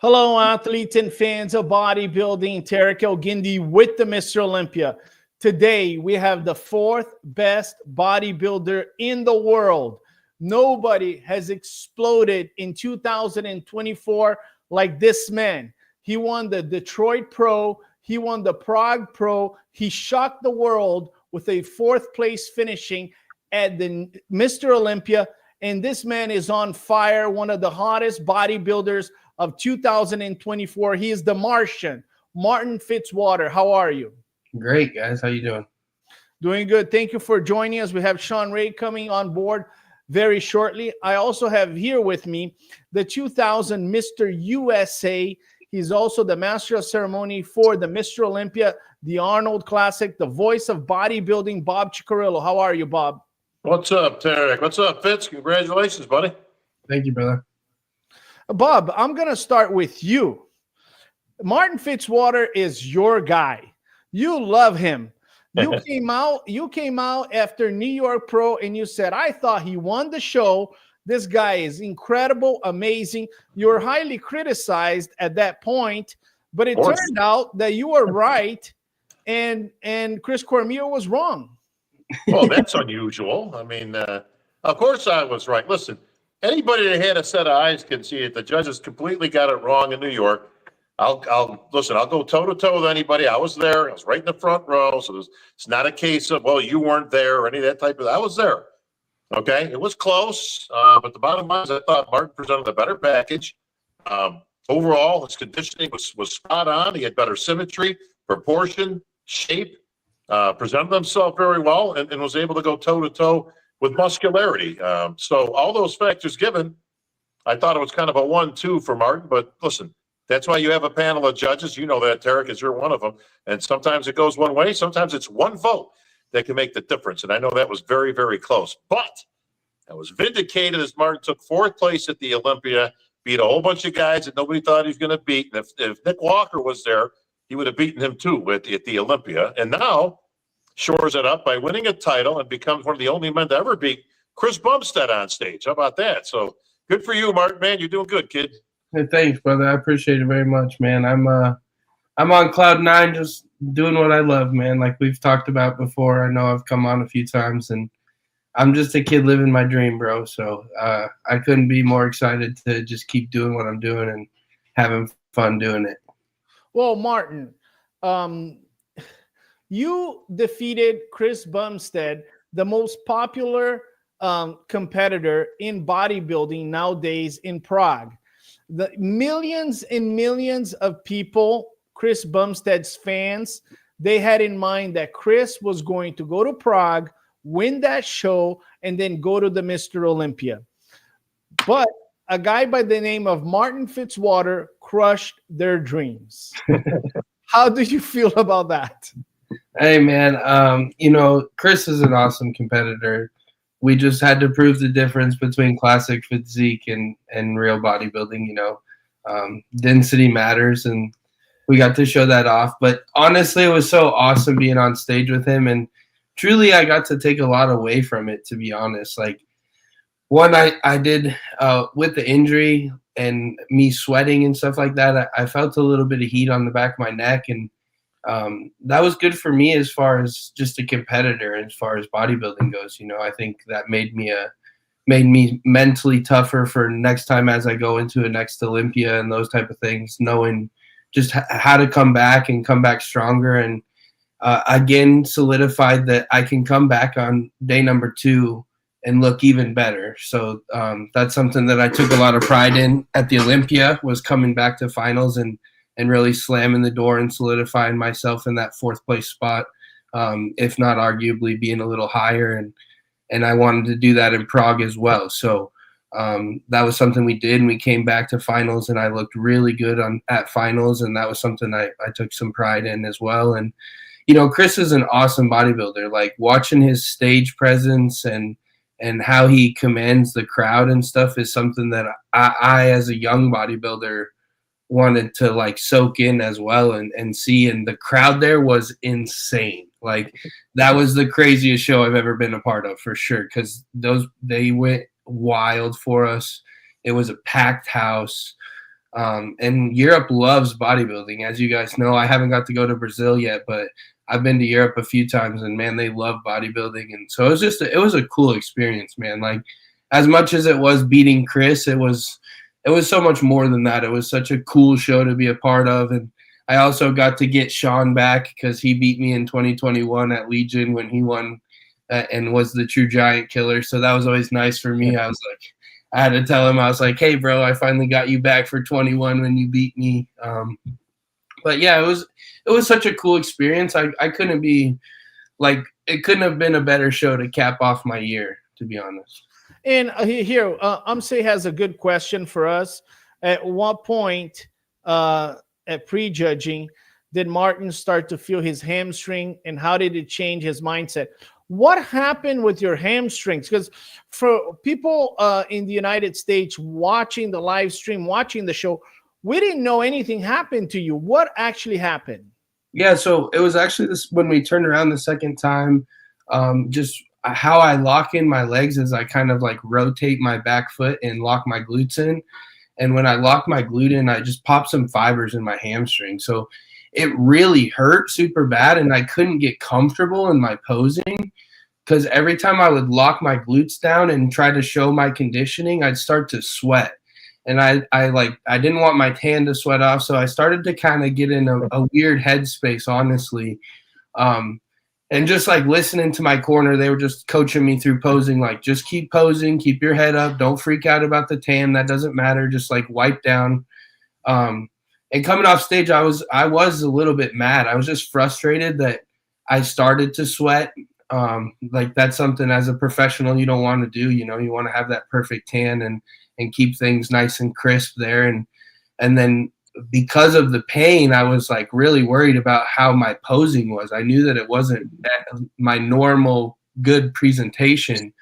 Hello, athletes and fans of bodybuilding. Tarek El-Gindi with the Mr. Olympia. Today, we have the fourth best bodybuilder in the world. Nobody has exploded in 2024 like this man. He won the Detroit Pro. He won the Prague Pro. He shocked the world with a fourth place finishing at the Mr. Olympia. And this man is on fire, one of the hottest bodybuilders of 2024. He is the Martian, Martin Fitzwater. How are you? Great, guys. How you doing? Doing good. Thank you for joining us. We have Sean Ray coming on board very shortly. I also have here with me the 2000 Mr. USA. He's also the master of ceremony for the Mr. Olympia, the Arnold Classic, the voice of bodybuilding, Bob Cicherillo. How are you, Bob? What's up, Tarek? What's up, Fitz? Congratulations, buddy. Thank you, brother. Bob, I'm going to start with you. Martin Fitzwater is your guy. You love him. You came out after New York Pro and you said, I thought he won the show. This guy is incredible, amazing. You were highly criticized at that point, but it turned out that you were right and Chris Cormier was wrong. Well, that's unusual. I mean, of course I was right. Listen, anybody that had a set of eyes can see it. The judges completely got it wrong in New York. I'll go toe to toe with anybody. I was there. I was right in the front row. So it's not a case of, well, you weren't there or any of that type of. I was there. Okay, it was close, but the bottom line is I thought Martin presented a better package. Overall, his conditioning was spot on. He had better symmetry, proportion, shape. Presented himself very well and was able to go toe to toe with muscularity. So all those factors given, I thought it was kind of a 1-2 for Martin. But listen, that's why you have a panel of judges. You know that, Tarek, as you're one of them. And sometimes it goes one way. Sometimes it's one vote that can make the difference. And I know that was very, very close. But I was vindicated as Martin took fourth place at the Olympia, beat a whole bunch of guys that nobody thought he was going to beat. And if Nick Walker was there, he would have beaten him too at the Olympia. And now shores it up by winning a title and becomes one of the only men to ever beat Chris Bumstead on stage. How about that? So good for you, Martin, man. You're doing good, kid. Hey, thanks, brother. I appreciate it very much, man. I'm on cloud nine, just doing what I love, man. Like we've talked about before. I know I've come on a few times, and I'm just a kid living my dream, bro. So I couldn't be more excited to just keep doing what I'm doing and having fun doing it. Well, Martin, you defeated Chris Bumstead, the most popular competitor in bodybuilding nowadays in Prague. The millions and millions of people, Chris Bumstead's fans, they had in mind that Chris was going to go to Prague, win that show, and then go to the Mr. Olympia. But a guy by the name of Martin Fitzwater crushed their dreams. How do you feel about that? Hey, man, Chris is an awesome competitor. We just had to prove the difference between classic physique and real bodybuilding. Density matters, and we got to show that off. But honestly, it was so awesome being on stage with him, and truly I got to take a lot away from it, to be honest. Like, one, I did with the injury and me sweating and stuff like that, I felt a little bit of heat on the back of my neck, and that was good for me as far as just a competitor, as far as bodybuilding goes. I think that made me mentally tougher for next time as I go into a next Olympia and those type of things, knowing just how to come back and come back stronger. And again, solidified that I can come back on day number 2 and look even better. So that's something that I took a lot of pride in at the Olympia, was coming back to finals and really slamming the door and solidifying myself in that fourth place spot, if not arguably being a little higher. And I wanted to do that in Prague as well. So that was something we did, and we came back to finals, and I looked really good at finals, and that was something I took some pride in as well. And, Chris is an awesome bodybuilder. Like, watching his stage presence and how he commands the crowd and stuff is something that I as a young bodybuilder, wanted to like soak in as well and see. And the crowd there was insane. Like, that was the craziest show I've ever been a part of, for sure, because they went wild for us. It was a packed house. And Europe loves bodybuilding. As you guys know, I haven't got to go to Brazil yet, but I've been to Europe a few times, and man, they love bodybuilding. And so it was a cool experience, man. Like, as much as it was beating Chris, it was so much more than that. It was such a cool show to be a part of. And I also got to get Sean back because he beat me in 2021 at Legion when he won and was the true giant killer. So that was always nice for me. I was like, I had to tell him, I was like, hey, bro, I finally got you back for 21 when you beat me. But yeah, it was such a cool experience. I couldn't be like, it couldn't have been a better show to cap off my year, to be honest. And here, Umse has a good question for us. At what point at prejudging did Martin start to feel his hamstring, and how did it change his mindset? What happened with your hamstrings? Because for people in the United States watching the live stream, watching the show, we didn't know anything happened to you. What actually happened? Yeah, so it was actually this when we turned around the second time, just how I lock in my legs is I kind of like rotate my back foot and lock my glutes in. And when I lock my glute in, I just pop some fibers in my hamstring. So it really hurt super bad, and I couldn't get comfortable in my posing because every time I would lock my glutes down and try to show my conditioning, I'd start to sweat. And I didn't want my tan to sweat off, so I started to kind of get in a weird headspace, honestly. And just like listening to my corner, they were just coaching me through posing, like just keep posing, keep your head up, don't freak out about the tan, that doesn't matter, just like wipe down. And coming off stage, I was a little bit mad. I was just frustrated that I started to sweat. Like that's something as a professional you don't want to do. You know, you want to have that perfect tan and keep things nice and crisp there. And then because of the pain, I was like really worried about how my posing was. I knew that it wasn't my normal good presentation.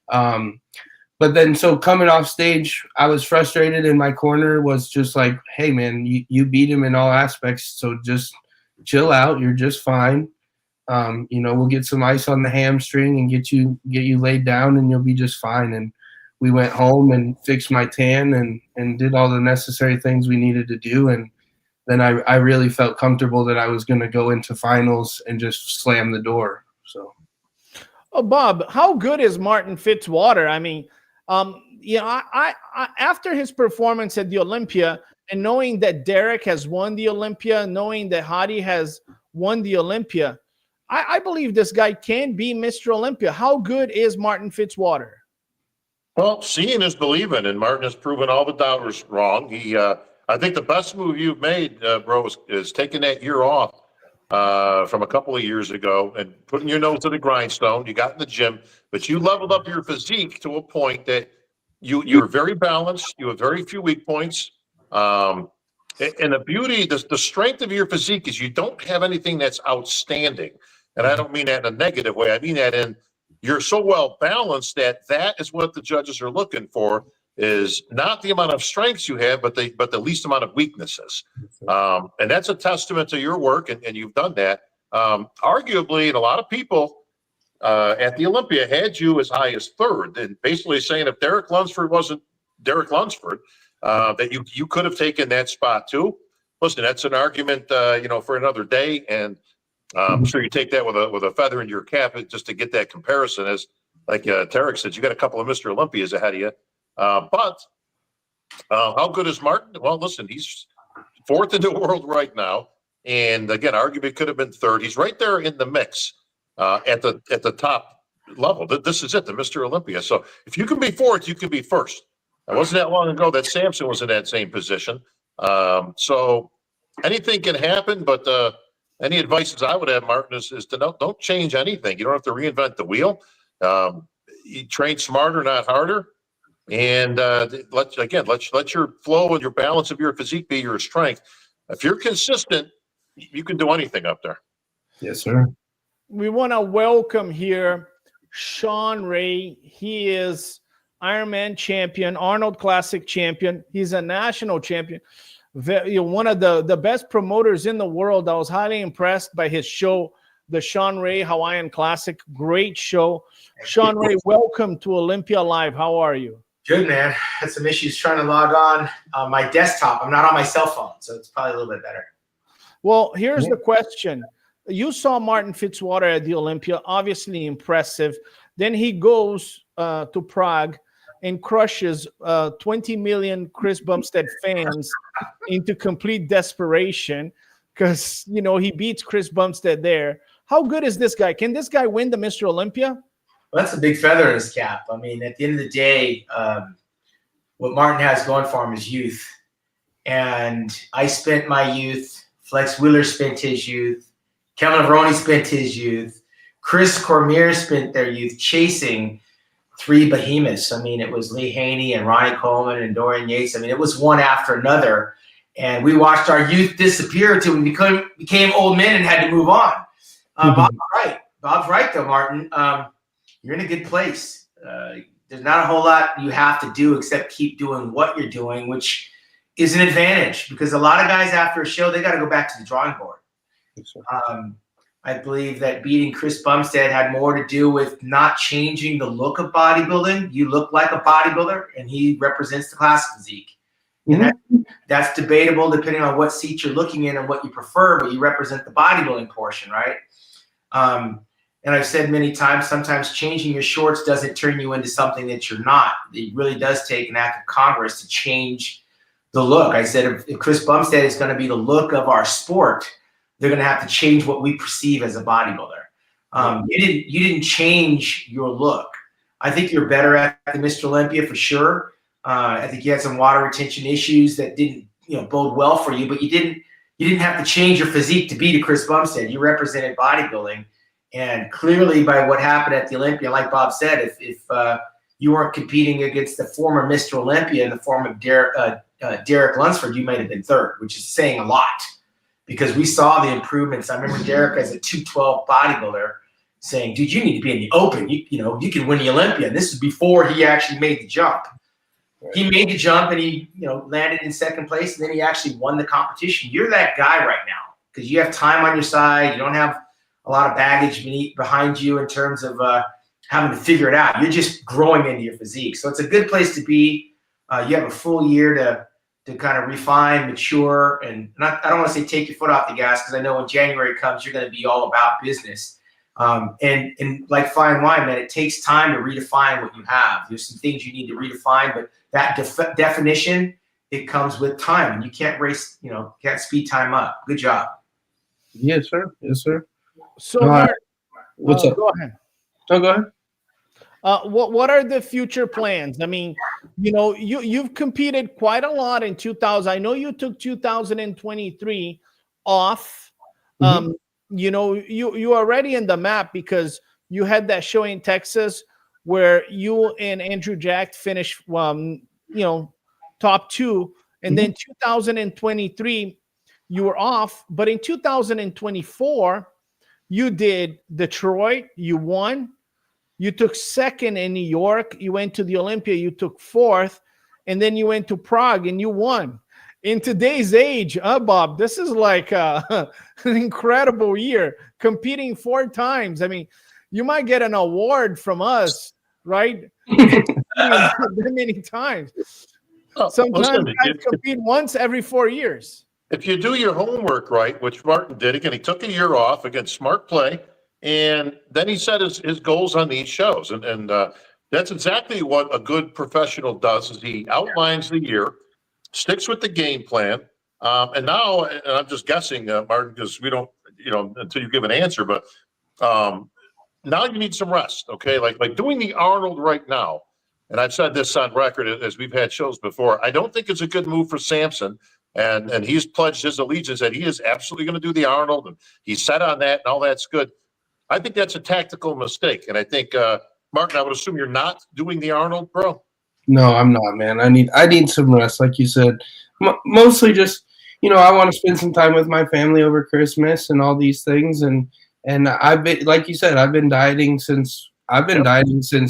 But then so coming off stage, I was frustrated, and my corner was just like, hey man, you beat him in all aspects. So just chill out. You're just fine. We'll get some ice on the hamstring and get you laid down, and you'll be just fine. And we went home and fixed my tan and did all the necessary things we needed to do. And then I really felt comfortable that I was going to go into finals and just slam the door. So. Oh, Bob, how good is Martin Fitzwater? I mean, I after his performance at the Olympia, and knowing that Derek has won the Olympia, knowing that Hadi has won the Olympia, I believe this guy can be Mr. Olympia. How good is Martin Fitzwater? Well, seeing is believing, and Martin has proven all the doubters wrong. I think the best move you've made, bro, is taking that year off from a couple of years ago and putting your nose to the grindstone. You got in the gym, but you leveled up your physique to a point that you're very balanced. You have very few weak points. And the beauty, the strength of your physique is you don't have anything that's outstanding. And I don't mean that in a negative way. I mean that in you're so well balanced that is what the judges are looking for, is not the amount of strengths you have, but the least amount of weaknesses. And that's a testament to your work, and you've done that. Arguably, and a lot of people at the Olympia had you as high as third, and basically saying if Derek Lunsford wasn't Derek Lunsford, that you could have taken that spot too. Listen, that's an argument, for another day, and I'm sure you take that with a feather in your cap just to get that comparison. As like Tarek said, you got a couple of Mr. Olympias ahead of you. But how good is Martin? Well, listen, he's fourth in the world right now, and again, arguably could have been third. He's right there in the mix at the top level. This is it, the Mr. Olympia. So if you can be fourth, you can be first. It wasn't that long ago that Samson was in that same position. So anything can happen, but any advice I would have, Martin, is to don't change anything. You don't have to reinvent the wheel. You train smarter, not harder. And let your flow and your balance of your physique be your strength. If you're consistent, you can do anything up there. Yes, sir. We want to welcome here Sean Ray. He is Ironman champion, Arnold Classic champion. He's a national champion. One of the best promoters in the world. I was highly impressed by his show, the Sean Ray Hawaiian Classic. Great show. Sean Ray, welcome to Olympia Live. How are you? Good, man. Had some issues trying to log on my desktop. I'm not on my cell phone, so it's probably a little bit better. Well, here's the question. You saw Martin Fitzwater at the Olympia, obviously impressive. Then he goes to Prague and crushes 20 million Chris Bumstead fans into complete desperation because, you know, he beats Chris Bumstead there. How good is this guy? Can this guy win the Mr. Olympia? Well, that's a big feather in his cap. I mean, at the end of the day, what Martin has going for him is youth. And I spent my youth, Flex Wheeler spent his youth, Kevin Avroni spent his youth, Chris Cormier spent their youth chasing three behemoths. I mean, it was Lee Haney and Ronnie Coleman and Dorian Yates. I mean, it was one after another. And we watched our youth disappear until we became old men and had to move on. Bob's right. Bob's right, though, Martin. You're in a good place. There's not a whole lot you have to do except keep doing what you're doing, which is an advantage because a lot of guys after a show, they got to go back to the drawing board. I believe that beating Chris Bumstead had more to do with not changing the look of bodybuilding. You look like a bodybuilder, and he represents the classic physique. And that's debatable depending on what seat you're looking in and what you prefer, but you represent the bodybuilding portion, right? And I've said many times, sometimes changing your shorts doesn't turn you into something that you're not. It really does take an act of Congress to change the look. I said if Chris Bumstead is going to be the look of our sport, they're going to have to change what we perceive as a bodybuilder. You didn't change your look. I think you're better at the Mr. Olympia for sure. I think you had some water retention issues that didn't, bode well for you, but you didn't have to change your physique to beat a Chris Bumstead. You represented bodybuilding, and clearly by what happened at the Olympia, like Bob said, if you weren't competing against the former Mr. Olympia in the form of Derek Lunsford, you might have been third, which is saying a lot. Because we saw the improvements. I remember Derek as a 212 bodybuilder saying, dude, you need to be in the open. You can win the Olympia. And this is before he actually made the jump. Right. He made the jump and he, landed in second place, and then he actually won the competition. You're that guy right now because you have time on your side. You don't have a lot of baggage behind you in terms of having to figure it out. You're just growing into your physique. So it's a good place to be. You have a full year to kind of refine, mature, and I don't want to say take your foot off the gas because I know when January comes, you're going to be all about business. And like fine wine, man, it takes time to redefine what you have. There's some things you need to redefine, but that definition, it comes with time, and you can't race, can't speed time up. Good job. Yes, sir. Yes, sir. So, Mark, what's up? Go ahead. No, go ahead. What are the future plans? I mean, you've competed quite a lot in 2000. I know you took 2023 off. You are already in the map because you had that show in Texas where you and Andrew Jack finished, top two. And then 2023, you were off. But in 2024, you did Detroit. You won. You took second in New York. You went to the Olympia. You took fourth. And then you went to Prague and you won. In today's age, Bob, this is like an incredible year. Competing 4 times. I mean, you might get an award from us, right? Many times. Sometimes guys compete once every 4 years. If you do your homework right, which Martin did, again, he took a year off, again, smart play. And then he set his goals on these shows. And that's exactly what a good professional does is he outlines the year, sticks with the game plan. And now, and I'm just guessing, Martin, because we don't, until you give an answer, but now you need some rest, okay? Like doing the Arnold right now, and I've said this on record as we've had shows before, I don't think it's a good move for Samson. And he's pledged his allegiance that he is absolutely going to do the Arnold, and he's set on that, and all that's good. I think that's a tactical mistake. And I think, Martin, I would assume you're not doing the Arnold, bro. No, I'm not, man. I need some rest, like you said. Mostly just, I want to spend some time with my family over Christmas and all these things. And I've been, like you said, I've been dieting since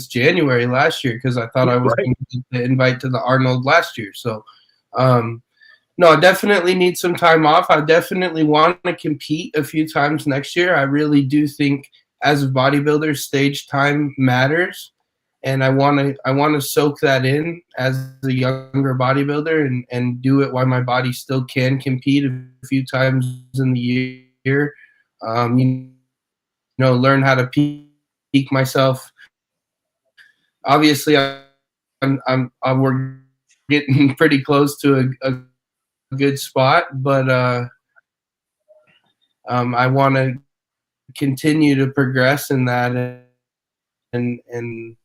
January last year because I thought I was going to get the invite to the Arnold last year. So, no, I definitely need some time off. I definitely want to compete a few times next year. I really do think as a bodybuilder, stage time matters. and I want to soak that in as a younger bodybuilder and do it while my body still can compete a few times in the year. You know, learn how to peak myself. Obviously, we're getting pretty close to a good spot, but I want to continue to progress in that and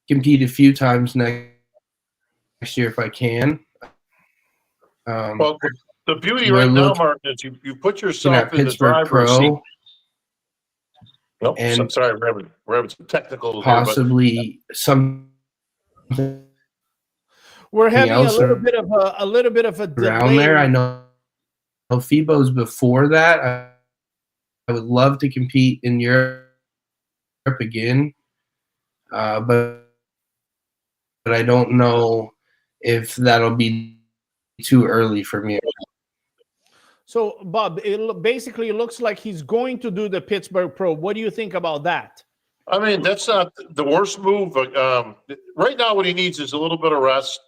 compete a few times next year if I can. Well, the beauty we're right now, looking Martin, is you put at yourself in the Pittsburgh driver's seat. Pro Nope, and sorry, we're having some technicals here, but possibly something We're having a else little bit of a around there. I delay. know FIBO's before that. I would love to compete in Europe again, but I don't know if that'll be too early for me. So, Bob, basically looks like he's going to do the Pittsburgh Pro. What do you think about that? I mean, that's not the worst move. Right now, what he needs is a little bit of rest.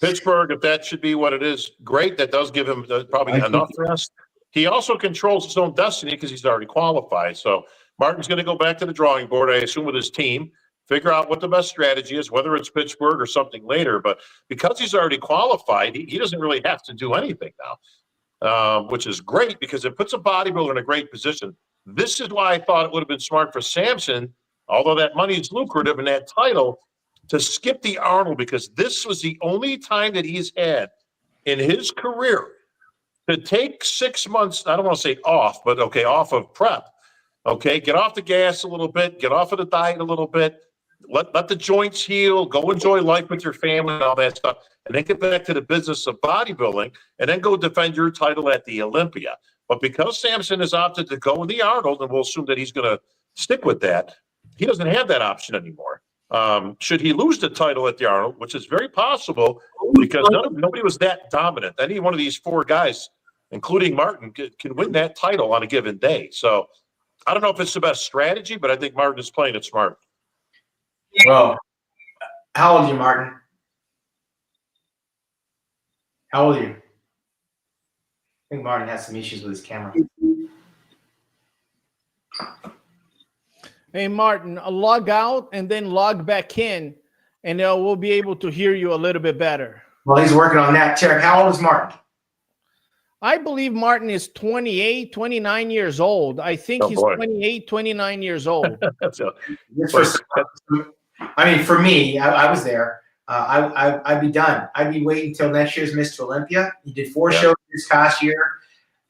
Pittsburgh, if that should be what it is, great. That does give him probably enough rest. He also controls his own destiny because he's already qualified. So Martin's going to go back to the drawing board, I assume, with his team, figure out what the best strategy is, whether it's Pittsburgh or something later. But because he's already qualified, he doesn't really have to do anything now, which is great because it puts a bodybuilder in a great position. This is why I thought it would have been smart for Samson, although that money is lucrative in that title, to skip the Arnold, because this was the only time that he's had in his career to take 6 months, I don't want to say off, but okay, off of prep. Okay, get off the gas a little bit, get off of the diet a little bit, let the joints heal, go enjoy life with your family and all that stuff, and then get back to the business of bodybuilding, and then go defend your title at the Olympia. But because Samson has opted to go in the Arnold, and we'll assume that he's going to stick with that, he doesn't have that option anymore. Should he lose the title at the Arnold, which is very possible because nobody was that dominant. Any one of these four guys, including Martin, can win that title on a given day. So I don't know if it's the best strategy, but I think Martin is playing it smart. Well, how old are you, Martin? How old are you? I think Martin has some issues with his camera. Hey, Martin, log out and then log back in, and we'll be able to hear you a little bit better. Well, he's working on that. Tarek, how old is Martin? I believe Martin is 28, 29 years old. I think he's 28, 29 years old. I mean, for me, I was there. I'd be done. I'd be waiting until next year's Mr. Olympia. He did 4 shows this past year.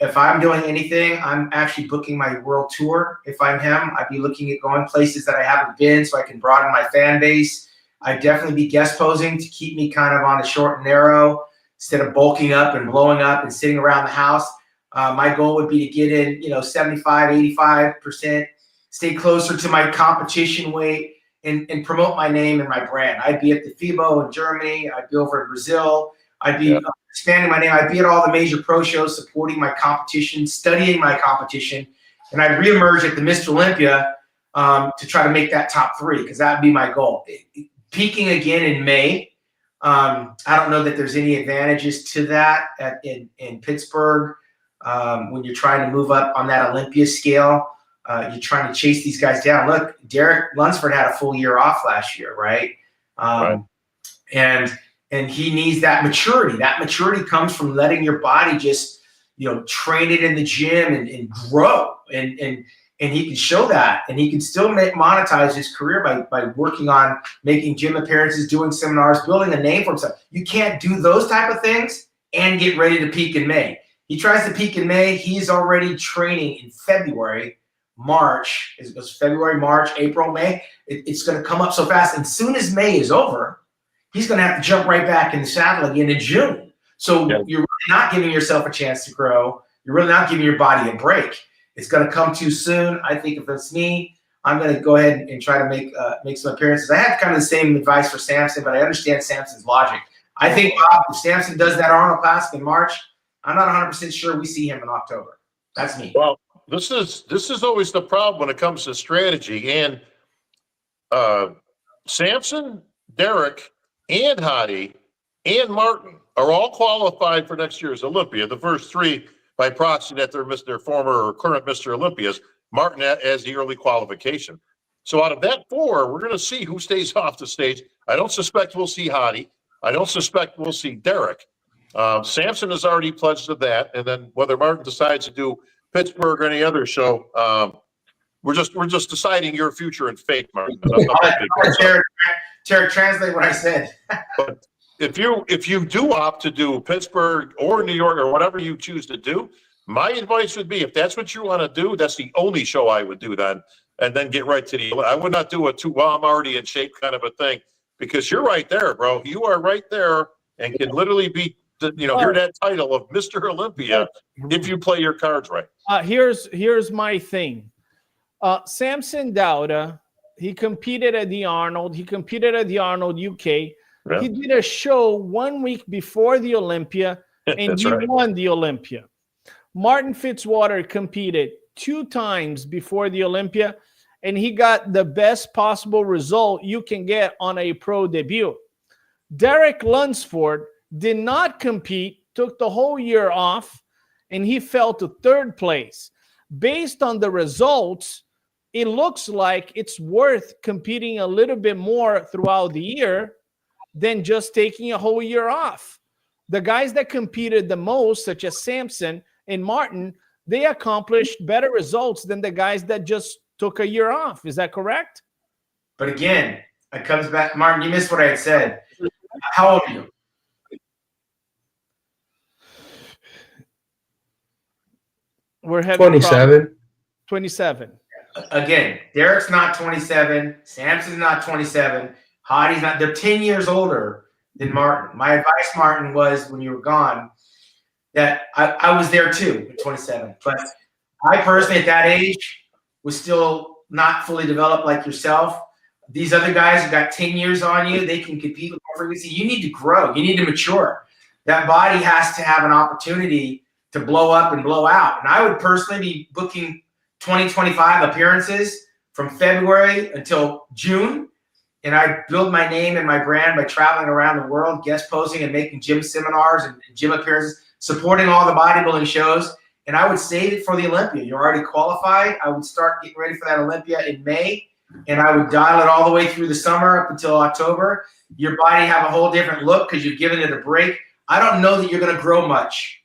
If I'm doing anything, I'm actually booking my world tour. If I'm him, I'd be looking at going places that I haven't been so I can broaden my fan base. I'd definitely be guest posing to keep me kind of on the short and narrow instead of bulking up and blowing up and sitting around the house. My goal would be to get in, 75, 85%, stay closer to my competition weight, and promote my name and my brand. I'd be at the FIBO in Germany. I'd be over in Brazil. I'd be expanding my name. I'd be at all the major pro shows, supporting my competition, studying my competition. And I'd reemerge at the Mr. Olympia to try to make that top 3, because that would be my goal. Peaking again in May. I don't know that there's any advantages to that in Pittsburgh. When you're trying to move up on that Olympia scale, you're trying to chase these guys down. Look, Derek Lunsford had a full year off last year, right? And he needs that maturity. That maturity comes from letting your body just, train it in the gym and grow. And he can show that. And he can still monetize his career by working on making gym appearances, doing seminars, building a name for himself. You can't do those type of things and get ready to peak in May. He tries to peak in May. He's already training in February, March. It goes February, March, April, May. It's going to come up so fast. And as soon as May is over, he's going to have to jump right back in the saddle again in June. So you're really not giving yourself a chance to grow. You're really not giving your body a break. It's going to come too soon. I think if it's me, I'm going to go ahead and try to make some appearances. I had kind of the same advice for Samson, but I understand Samson's logic. I think if Samson does that Arnold Classic in March, I'm not 100% sure we see him in October. That's me. Well, this is always the problem when it comes to strategy. And Samson, Derek, and Hadi, and Martin are all qualified for next year's Olympia. The first three by proxy that they're their former or current Mr. Olympias. Martin as the early qualification. So out of that four, we're going to see who stays off the stage. I don't suspect we'll see Hadi. I don't suspect we'll see Derek. Samson has already pledged to that, and then whether Martin decides to do Pittsburgh or any other show, we're just deciding your future and fate, Martin. Terry, translate what I said. But if you do opt to do Pittsburgh or New York or whatever you choose to do, my advice would be, if that's what you want to do, that's the only show I would do then, and then get right to the. I would not do I'm already in shape kind of a thing, because you're right there, bro. You are right there and can literally be, hear that title of Mr. Olympia if you play your cards right. Here's my thing. Samson Dauda, he competed at the Arnold. He competed at the Arnold UK. Yeah. He did a show 1 week before the Olympia, and he won the Olympia. Martin Fitzwater competed 2 times before the Olympia, and he got the best possible result you can get on a pro debut. Derek Lunsford did not compete, took the whole year off, and he fell to 3rd place. Based on the results, it looks like it's worth competing a little bit more throughout the year than just taking a whole year off. The guys that competed the most, such as Samson and Martin, they accomplished better results than the guys that just took a year off. Is that correct? But again, it comes back. Martin, you missed what I had said. How old are you? We're having 27. 27. Again, Derek's not 27. Samson's not 27. Hadi's not. They're 10 years older than Martin. My advice, Martin, was when you were gone, that I was there too at 27. But I personally, at that age, was still not fully developed like yourself. These other guys have got 10 years on you. They can compete with more frequency. You need to grow. You need to mature. That body has to have an opportunity to blow up and blow out. And I would personally be booking 20, 25 appearances from February until June. And I build my name and my brand by traveling around the world, guest posting and making gym seminars and gym appearances, supporting all the bodybuilding shows. And I would save it for the Olympia. You're already qualified. I would start getting ready for that Olympia in May. And I would dial it all the way through the summer up until October. Your body have a whole different look because you've given it a break. I don't know that you're going to grow much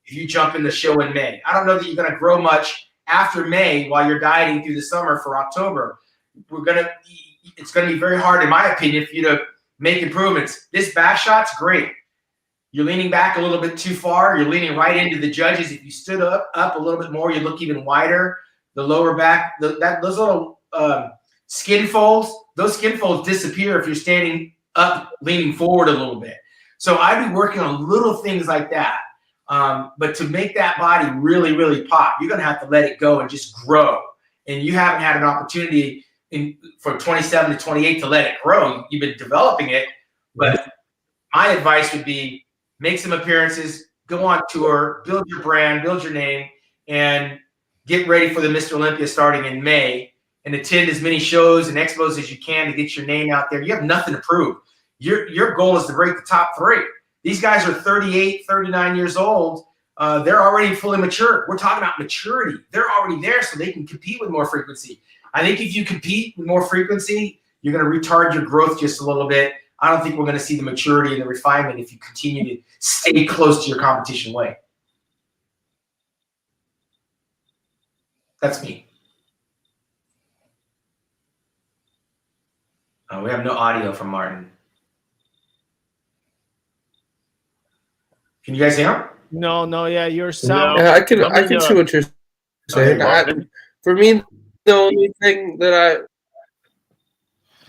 if you jump in the show in May. I don't know that you're going to grow much after May while you're dieting through the summer for October. It's going to be very hard, in my opinion, for you to make improvements. This back shot's great. You're leaning back a little bit too far. You're leaning right into the judges. If you stood up a little bit more, you look even wider. The lower back, those little skin folds, those skin folds disappear if you're standing up, leaning forward a little bit. So I'd be working on little things like that. But to make that body really, really pop, you're going to have to let it go and just grow. And you haven't had an opportunity from 27 to 28 to let it grow. You've been developing it. But my advice would be make some appearances, go on tour, build your brand, build your name, and get ready for the Mr. Olympia starting in May, and attend as many shows and expos as you can to get your name out there. You have nothing to prove. Your goal is to break the top 3. These guys are 38, 39 years old. They're already fully mature. We're talking about maturity. They're already there, so they can compete with more frequency. I think if you compete with more frequency, you're going to retard your growth just a little bit. I don't think we're going to see the maturity and the refinement if you continue to stay close to your competition weight. That's me. We have no audio from Martin. Can you guys hear him? No, yeah, your sound. Yeah, I can see what you're saying. For me, the only thing that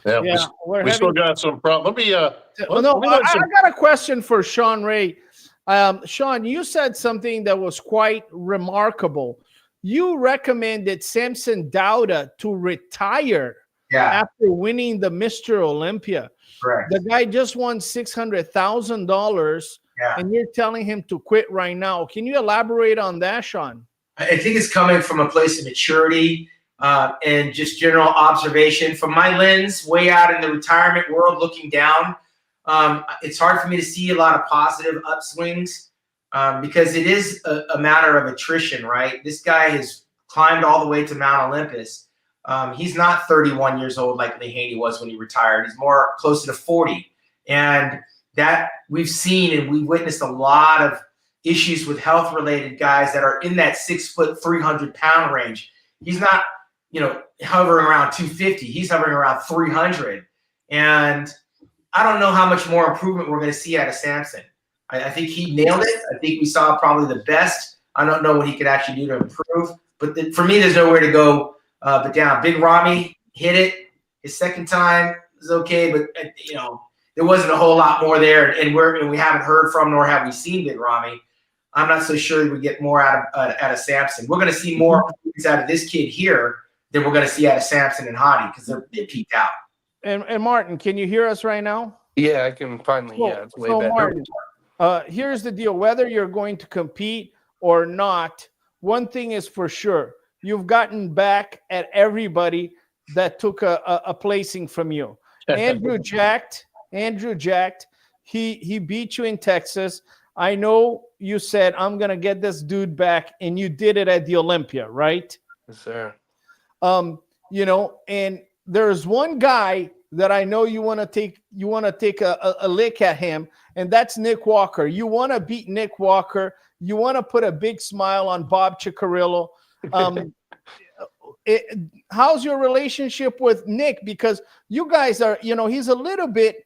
we still got some problems. Let me. I got a question for Sean Ray. Sean, you said something that was quite remarkable. You recommended Samson Dauda to retire after winning the Mr. Olympia. Correct. The guy just won $600,000, and you're telling him to quit right now. Can you elaborate on that, Sean? I think it's coming from a place of maturity and just general observation from my lens, way out in the retirement world, looking down. It's hard for me to see a lot of positive upswings because it is a matter of attrition, right? This guy has climbed all the way to Mount Olympus. He's not 31 years old like Lehaney was when he retired. He's more closer to 40. And that we've seen and we've witnessed a lot of issues with health-related guys that are in that 6 foot, 300-pound range. He's not, hovering around 250. He's hovering around 300. And I don't know how much more improvement we're going to see out of Samson. I think he nailed it. I think we saw probably the best. I don't know what he could actually do to improve. But for me, there's nowhere to go but down. Big Ramy hit it. His second time was okay, but, there wasn't a whole lot more there. And we haven't heard from nor have we seen Big Ramy. I'm not so sure we get more out of Samson. We're going to see more out of this kid here than we're going to see out of Samson and Hadi because they peaked out. And Martin, can you hear us right now? Yeah, I can finally. Yeah, it's way better. Martin, here's the deal. Whether you're going to compete or not, one thing is for sure. You've gotten back at everybody that took a placing from you. Andrew Jacked, he beat you in Texas. I know you said, I'm going to get this dude back, and you did it at the Olympia, right? Yes, sir. And there's one guy that I know you want to take a lick at him, and that's Nick Walker. You want to beat Nick Walker. You want to put a big smile on Bob Ciccarello. How's your relationship with Nick? Because you guys are, he's a little bit,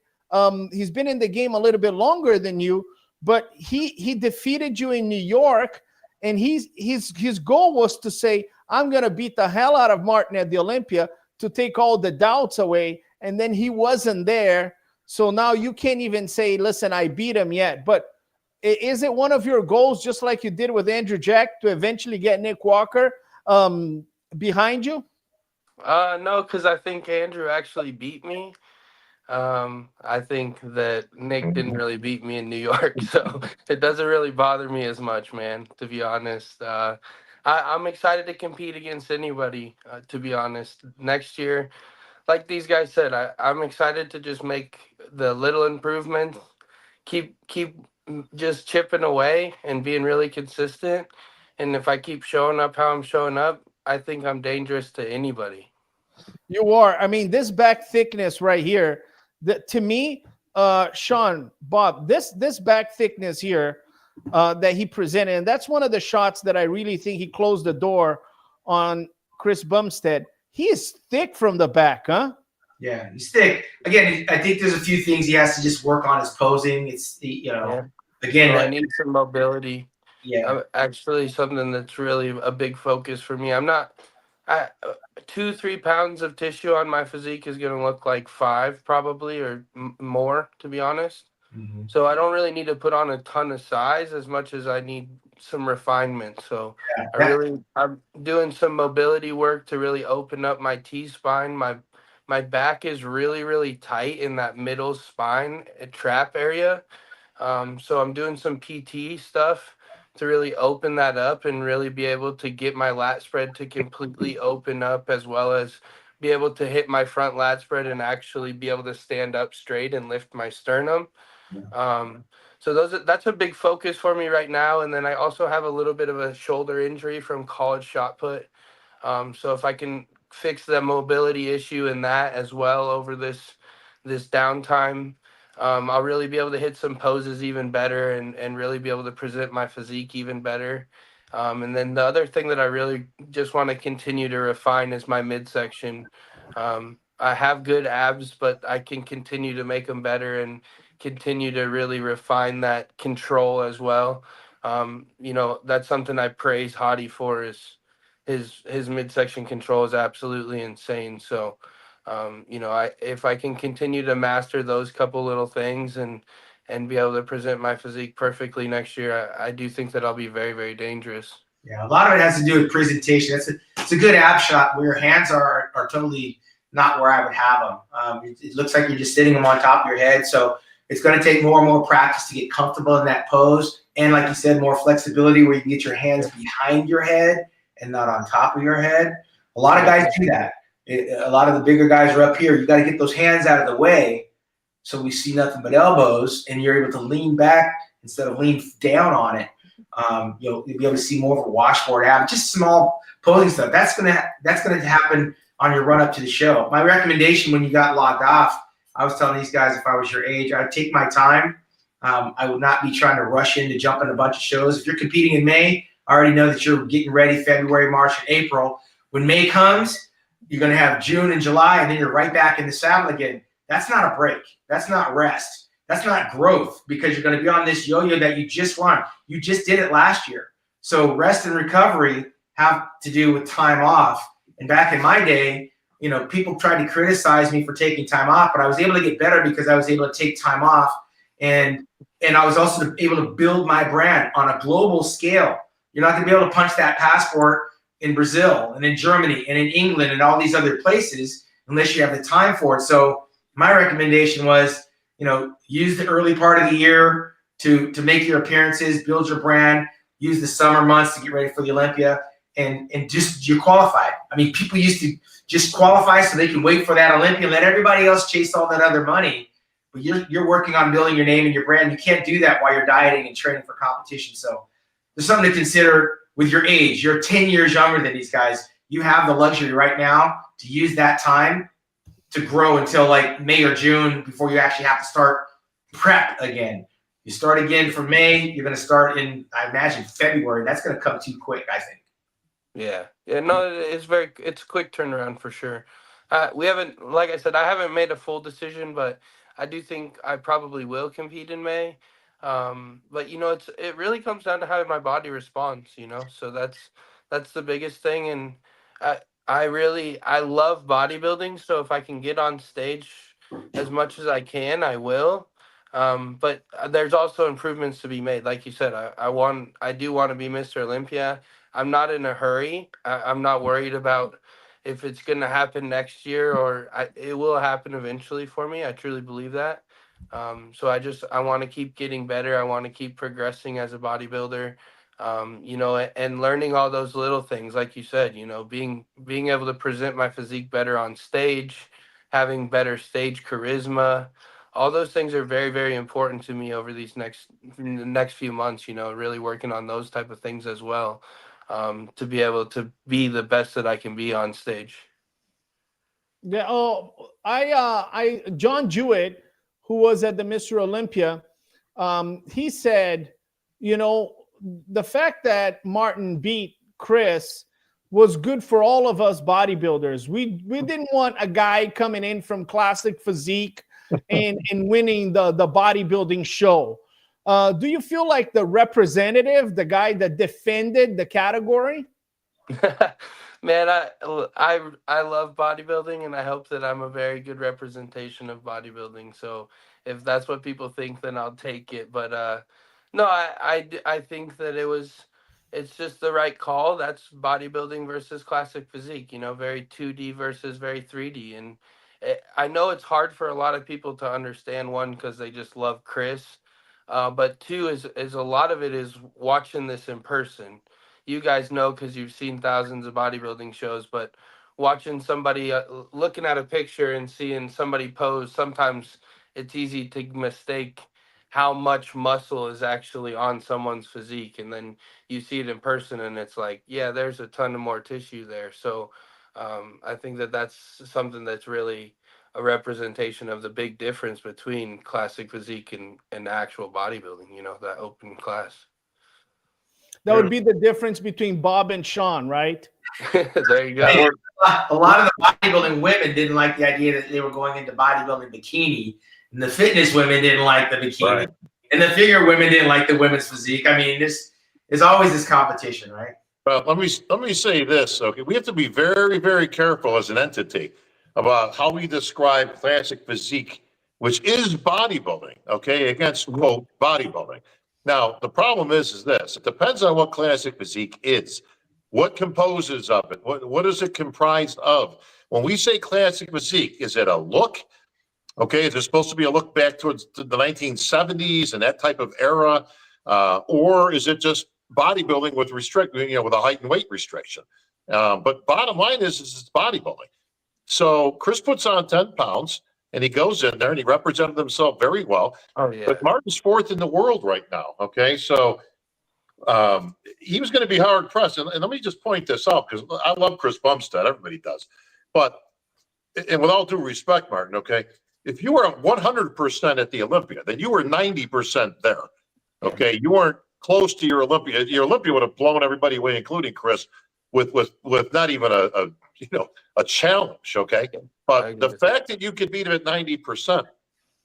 he's been in the game a little bit longer than you, but he defeated you in New York, and his goal was to say, I'm going to beat the hell out of Martin at the Olympia to take all the doubts away. And then he wasn't there. So now you can't even say, listen, I beat him yet. But is it one of your goals, just like you did with Andrew Jack, to eventually get Nick Walker behind you? No, because I think Andrew actually beat me. I think that Nick didn't really beat me in New York, so it doesn't really bother me as much, man, to be honest. I'm excited to compete against anybody, to be honest. Next year, like these guys said, I'm excited to just make the little improvements, keep just chipping away and being really consistent. And if I keep showing up how I'm showing up, I think I'm dangerous to anybody. You are. I mean, this back thickness right here, to me, Sean, Bob, this back thickness here that he presented, and that's one of the shots that I really think he closed the door on Chris Bumstead. He is thick from the back, huh? Yeah, he's thick. Again, I think there's a few things he has to just work on his posing. It's again, I need some mobility. Yeah, actually, something that's really a big focus for me. 2-3 pounds of tissue on my physique is going to look like 5 probably or more, to be honest. Mm-hmm. So I don't really need to put on a ton of size as much as I need some refinement. So I'm doing some mobility work to really open up my T-spine. My back is really, really tight in that middle spine trap area. So I'm doing some PT stuff to really open that up and really be able to get my lat spread to completely open up, as well as be able to hit my front lat spread and actually be able to stand up straight and lift my sternum. So that's a big focus for me right now. And then I also have a little bit of a shoulder injury from college shot put. So if I can fix the mobility issue in that as well over this downtime, I'll really be able to hit some poses even better and really be able to present my physique even better. And then the other thing that I really just want to continue to refine is my midsection. I have good abs, but I can continue to make them better and continue to really refine that control as well. That's something I praise Hadi for, is his midsection control is absolutely insane. So if I can continue to master those couple little things and be able to present my physique perfectly next year, I do think that I'll be very, very dangerous. Yeah, a lot of it has to do with presentation. It's a good ab shot where your hands are totally not where I would have them. It looks like you're just sitting them on top of your head. So it's going to take more and more practice to get comfortable in that pose. And like you said, more flexibility where you can get your hands behind your head and not on top of your head. A lot of guys do that. A lot of the bigger guys are up here. You got to get those hands out of the way so we see nothing but elbows, and you're able to lean back instead of lean down on it. You'll be able to see more of a washboard ab, just small posing stuff. That's gonna happen on your run up to the show. My recommendation when you got logged off, I was telling these guys if I was your age, I'd take my time. I would not be trying to rush in to jump in a bunch of shows. If you're competing in May, I already know that you're getting ready February, March, and April. When May comes, you're going to have June and July, and then you're right back in the saddle again. That's not a break. That's not rest. That's not growth, because you're going to be on this yo-yo that you just run. You just did it last year. So rest and recovery have to do with time off. And back in my day, people tried to criticize me for taking time off, but I was able to get better because I was able to take time off. And I was also able to build my brand on a global scale. You're not going to be able to punch that passport in Brazil and in Germany and in England and all these other places unless you have the time for it. So my recommendation was, use the early part of the year to make your appearances, build your brand, use the summer months to get ready for the Olympia, and just you're qualified. I mean, people used to just qualify so they can wait for that Olympia and let everybody else chase all that other money. But you're working on building your name and your brand. You can't do that while you're dieting and training for competition. So there's something to consider with your age. You're 10 years younger than these guys. You have the luxury right now to use that time to grow until like May or June before you actually have to start prep again. You start again from May. You're going to start in, I imagine, February. That's going to come too quick, I think. Yeah. No, it's a quick turnaround for sure. We haven't, like I said, I haven't made a full decision, but I do think I probably will compete in May. But it really comes down to how my body responds, so that's the biggest thing. And I love bodybuilding. So if I can get on stage as much as I can, I will. But there's also improvements to be made. Like you said, I do want to be Mr. Olympia. I'm not in a hurry. I'm not worried about if it's going to happen next year, or it will happen eventually for me. I truly believe that. So I want to keep getting better. I want to keep progressing as a bodybuilder, and learning all those little things, like you said, being able to present my physique better on stage, having better stage charisma. All those things are very, very important to me over the next few months, really working on those type of things as well, to be able to be the best that I can be on stage. Yeah. Oh, John Jewett, who was at the Mr. Olympia, he said, the fact that Martin beat Chris was good for all of us bodybuilders. We didn't want a guy coming in from classic physique and winning the bodybuilding show. Do you feel like the representative, the guy that defended the category? Man, I love bodybuilding, and I hope that I'm a very good representation of bodybuilding. So if that's what people think, then I'll take it. But no, I think that it's just the right call. That's bodybuilding versus classic physique, very 2D versus very 3D. And I know it's hard for a lot of people to understand, one, because they just love Chris. But two is a lot of it is watching this in person. You guys know because you've seen thousands of bodybuilding shows, but watching somebody, looking at a picture and seeing somebody pose, sometimes it's easy to mistake how much muscle is actually on someone's physique. And then you see it in person and it's like, yeah, there's a ton of more tissue there. So I think that's something that's really a representation of the big difference between classic physique and actual bodybuilding, that open class. That would be the difference between Bob and Sean, right? There you go. A lot of the bodybuilding women didn't like the idea that they were going into bodybuilding bikini, and the fitness women didn't like the bikini, right. And the figure women didn't like the women's physique. I mean, there's always this competition, right? Well, let me say this. Okay, we have to be very, very careful as an entity about how we describe classic physique, which is bodybuilding. Okay, against quote bodybuilding. Now, the problem is this. It depends on what classic physique is. What composes of it? What is it comprised of? When we say classic physique, is it a look? Okay, is there supposed to be a look back towards the 1970s and that type of era? Or is it just bodybuilding with with a height and weight restriction? But bottom line is it's bodybuilding. So Chris puts on 10 pounds, and he goes in there, and he represented himself very well. Oh, yeah. But Martin's fourth in the world right now, okay? So he was going to be hard-pressed. And let me just point this out, because I love Chris Bumstead. Everybody does. But, and with all due respect, Martin, okay, if you were 100% at the Olympia, then you were 90% there, okay? You weren't close to your Olympia. Your Olympia would have blown everybody away, including Chris, with not even a challenge, okay? But the fact that you could beat him at 90%,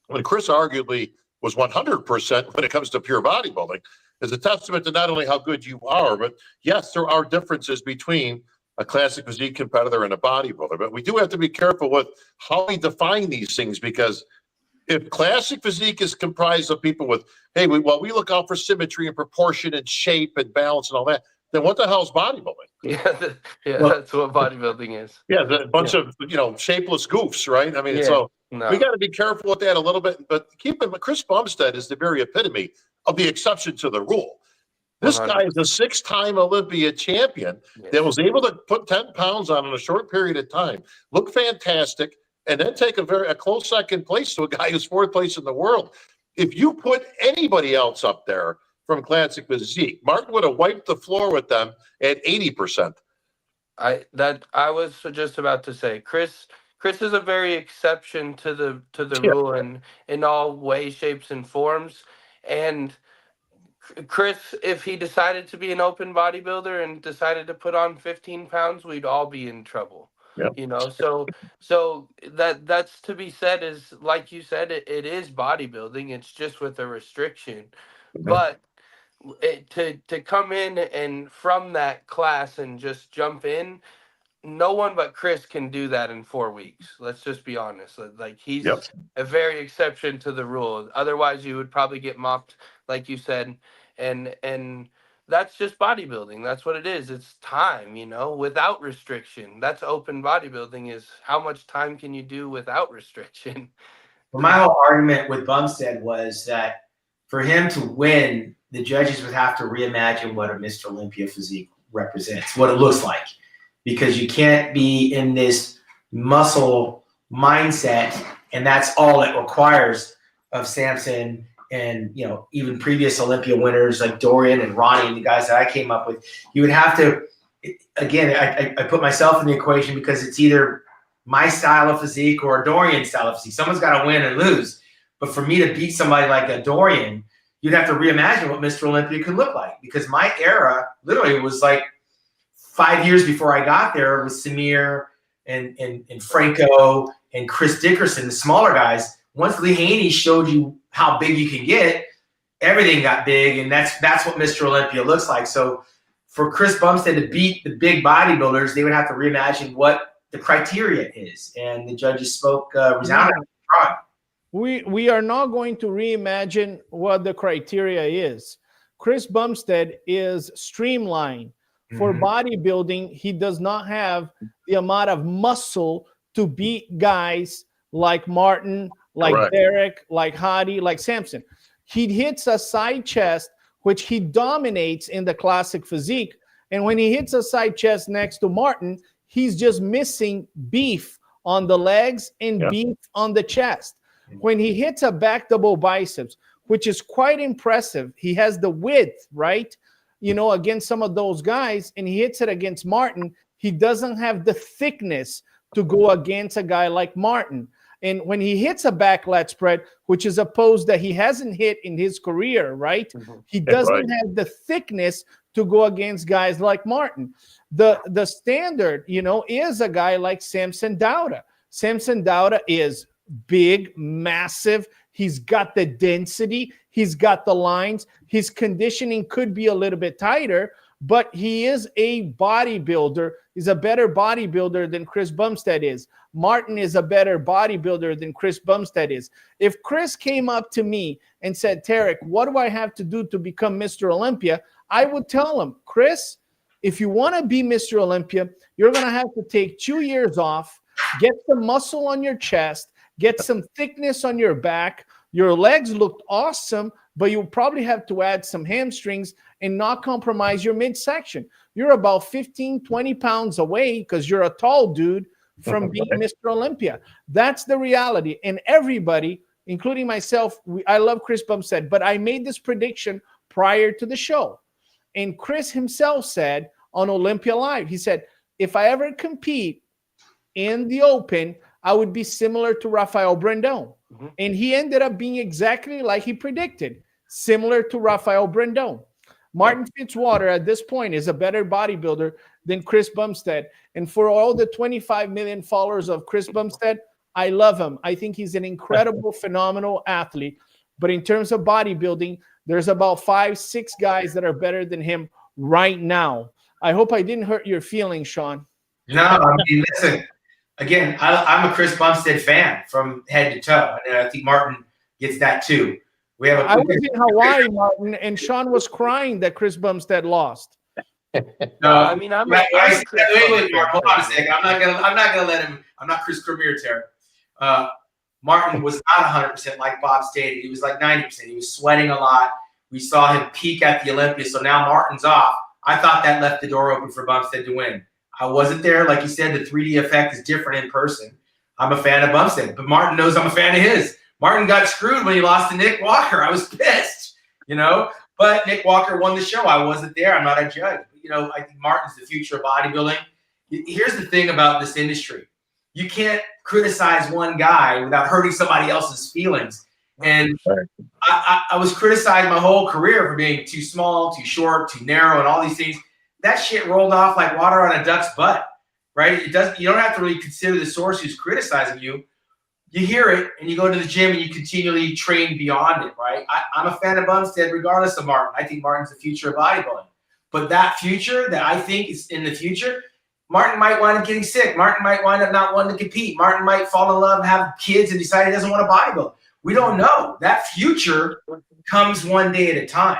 when Chris arguably was 100% when it comes to pure bodybuilding, is a testament to not only how good you are, but yes, there are differences between a classic physique competitor and a bodybuilder. But we do have to be careful with how we define these things, because if classic physique is comprised of people with, hey, we look out for symmetry and proportion and shape and balance and all that, then what the hell is bodybuilding? That's what bodybuilding is. Yeah, a bunch of shapeless goofs, right? I mean, so we got to be careful with that a little bit. But keep in mind, Chris Bumstead is the very epitome of the exception to the rule. This 100%. Guy is a 6-time Olympia champion that was able to put 10 pounds on in a short period of time, look fantastic, and then take a close second place to a guy who's fourth place in the world. If you put anybody else up there from classic physique, Martin would have wiped the floor with them at 80%. I was just about to say, Chris is a very exception to the rule in all ways, shapes, and forms. And Chris, if he decided to be an open bodybuilder and decided to put on 15 pounds, we'd all be in trouble. Yep. So that's to be said, is like you said, it is bodybuilding. It's just with a restriction. Mm-hmm. But to come in and from that class and just jump in, no one but Chris can do that in 4 weeks. Let's just be honest. Like, he's a very exception to the rule. Otherwise, you would probably get mopped, like you said, and that's just bodybuilding. That's what it is. It's time, without restriction. That's open bodybuilding, is how much time can you do without restriction. Well, my whole argument with Bumstead was that for him to win, the judges would have to reimagine what a Mr. Olympia physique represents, what it looks like, because you can't be in this muscle mindset, and that's all it requires of Samson and even previous Olympia winners like Dorian and Ronnie and the guys that I came up with. You would have to, again, I put myself in the equation, because it's either my style of physique or a Dorian style of physique. Someone's got to win and lose. But for me to beat somebody like a Dorian, you'd have to reimagine what Mr. Olympia could look like, because my era literally was like 5 years before I got there with Samir and Franco and Chris Dickerson, the smaller guys. Once Lee Haney showed you how big you can get, everything got big, and that's what Mr. Olympia looks like. So for Chris Bumstead to beat the big bodybuilders, they would have to reimagine what the criteria is, and the judges spoke resoundingly. We are not going to reimagine what the criteria is. Chris Bumstead is streamlined. For bodybuilding, he does not have the amount of muscle to beat guys like Martin, like Derek, like Hadi, like Samson. He hits a side chest, which he dominates in the classic physique. And when he hits a side chest next to Martin, he's just missing beef on the legs and beef on the chest. When he hits a back double biceps, which is quite impressive, he has the width, right? Against some of those guys, and he hits it against Martin, he doesn't have the thickness to go against a guy like Martin. And when he hits a back lat spread, which is a pose that he hasn't hit in his career, right? He doesn't have the thickness to go against guys like Martin. The standard, is a guy like Samson Dauda. Samson Dauda is big, massive. He's got the density. He's got the lines. His conditioning could be a little bit tighter, but he is a bodybuilder. He's a better bodybuilder than Chris Bumstead is. Martin is a better bodybuilder than Chris Bumstead is. If Chris came up to me and said, Tarek, what do I have to do to become Mr. Olympia? I would tell him, Chris, if you want to be Mr. Olympia, you're going to have to take 2 years off, get some muscle on your chest, get some thickness on your back, Your legs looked awesome, but you probably have to add some hamstrings and not compromise your midsection. You're about 15, 20 pounds away because you're a tall dude from being Mr. Olympia. That's the reality. And everybody, including myself, I love Chris Bumstead, but I made this prediction prior to the show. And Chris himself said on Olympia Live, he said, if I ever compete in the Open, I would be similar to Rafael Brandon. And he ended up being exactly like he predicted, similar to Rafael Brandon. Martin Fitzwater at this point is a better bodybuilder than Chris Bumstead. And for all the 25 million followers of Chris Bumstead, I love him. I think he's an incredible, phenomenal athlete. But in terms of bodybuilding, there's about 5-6 guys that are better than him right now. I hope I didn't hurt your feelings, Sean. No, I mean, listen, again, I'm a Chris Bumstead fan from head to toe. And I think Martin gets that too. I was in Hawaii, Martin, and Sean was crying that Chris Bumstead lost. No, I mean, wait, hold on a second. I'm not gonna let him. I'm not Chris Premier Terry. Martin was not 100% like Bob stated. He was like 90%. He was sweating a lot. We saw him peak at the Olympia. So now Martin's off. I thought that left the door open for Bumstead to win. I wasn't there. Like you said, the 3D effect is different in person. I'm a fan of Bumstead, but Martin knows I'm a fan of his. Martin got screwed when he lost to Nick Walker. I was pissed, you know. But Nick Walker won the show. I wasn't there. I'm not a judge. But, you know, I think Martin's the future of bodybuilding. Here's the thing about this industry. You can't criticize one guy without hurting somebody else's feelings. And I was criticized my whole career for being too small, too short, too narrow, and all these things. That shit rolled off like water on a duck's butt, right? You don't have to really consider the source who's criticizing you. You hear it, and you go to the gym, and you continually train beyond it, right? I'm a fan of Bumstead regardless of Martin. I think Martin's the future of bodybuilding. But that future that I think is in the future, Martin might wind up getting sick. Martin might wind up not wanting to compete. Martin might fall in love, have kids, and decide he doesn't want to bodybuild. We don't know. That future comes one day at a time.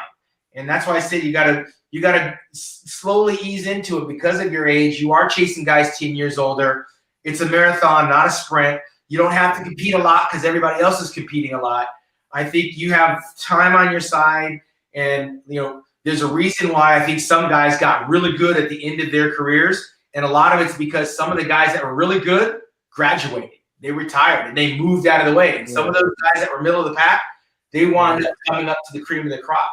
And that's why I said you gotta slowly ease into it because of your age. You are chasing guys 10 years older. It's a marathon, not a sprint. You don't have to compete a lot because everybody else is competing a lot. I think you have time on your side, and you know there's a reason why I think some guys got really good at the end of their careers, and a lot of it's because some of the guys that were really good graduated, they retired, and they moved out of the way. And some of those guys that were middle of the pack, they wound up coming up to the cream of the crop.